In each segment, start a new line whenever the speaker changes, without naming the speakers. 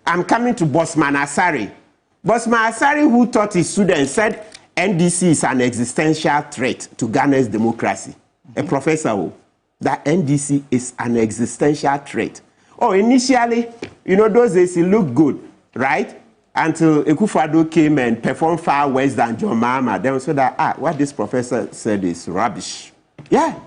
I'm coming to Bosman Asari. Bosman Asari, who taught his students, said NDC is an existential threat to Ghana's democracy. A professor, that NDC is an existential threat. Oh, initially, those days it looked good, right? Until Akufo-Addo came and performed far worse than John Mahama. Then we said that, what this professor said is rubbish. Yeah.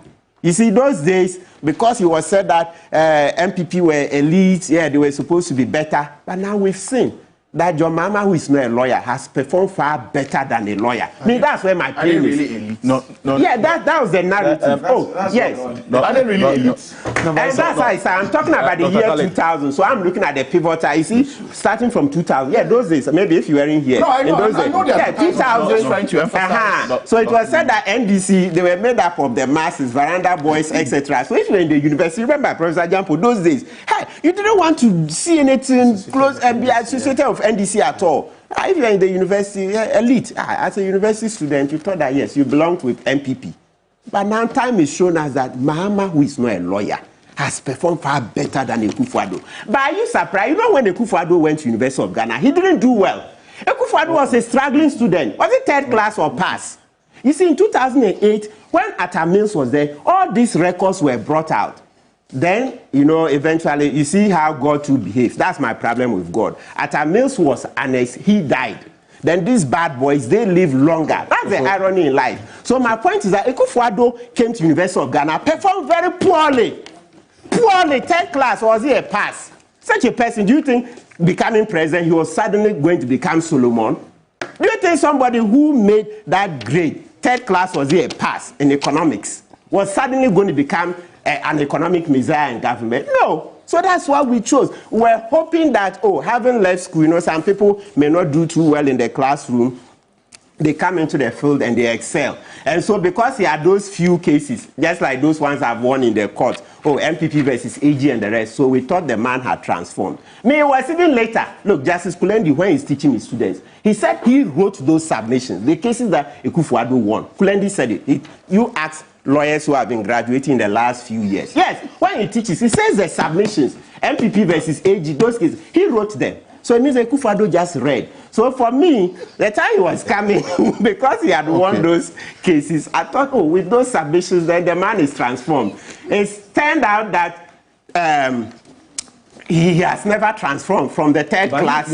You see, those days, because he was said that MPP were elite, they were supposed to be better. But now we've seen that John Mahama, who is not a lawyer, has performed far better than a lawyer. I mean, that's where my pain is. Really no, yeah, that was the narrative. Yes.
Are they really elite?
And that's how I say, I'm talking about the year 2000. So I'm looking at the pivotal. You see, starting from 2000. Yeah, those days. Maybe if you were in here.
No, I know.
In those days.
Yeah,
2000.
Trying to emphasize.
So it was said that NDC, they were made up of the masses, veranda boys, etc. So if you were in the university, remember Professor Jampo, those days, hey, you didn't want to see anything close and be associated with NDC at all. If you're in the university, elite, as a university student, you thought that, yes, you belonged with MPP. But now time is shown us that Mahama, who is not a lawyer, has performed far better than Akufo-Addo. But are you surprised? When Akufo-Addo went to University of Ghana, he didn't do well. Akufo-Addo was a struggling student. Was it third class or pass? You see, in 2008, when Atta Mills was there, all these records were brought out. Then, eventually, you see how God too behaves. That's my problem with God. Atta Mills was annexed, he died. Then these bad boys, they live longer. That's the irony in life. So my point is that Akufo-Addo came to University of Ghana, performed very poorly. Poorly, 10th class, or was he a pass? Such a person, do you think becoming president, he was suddenly going to become Solomon? Do you think somebody who made that grade, 3rd class, was he a pass in economics, was suddenly going to become an economic messiah in government? No. So that's why we chose. We're hoping that, having left school, some people may not do too well in the classroom. They come into the field and they excel. And so because he had those few cases, just like those ones I've won in the court, MPP versus AG and the rest, so we thought the man had transformed. It was even later. Look, Justice Kulendi, when he's teaching his students, he said he wrote those submissions, the cases that Akufo-Addo won. Kulendi said it. You ask lawyers who have been graduating in the last few years. Yes, when he teaches, he says the submissions, MPP versus AG, those cases, he wrote them. So it means Akufo-Addo just read. So for me, the time he was coming, because he had won those cases, I thought, with those submissions, then the man is transformed. It's turned out that he has never transformed from the 3rd class.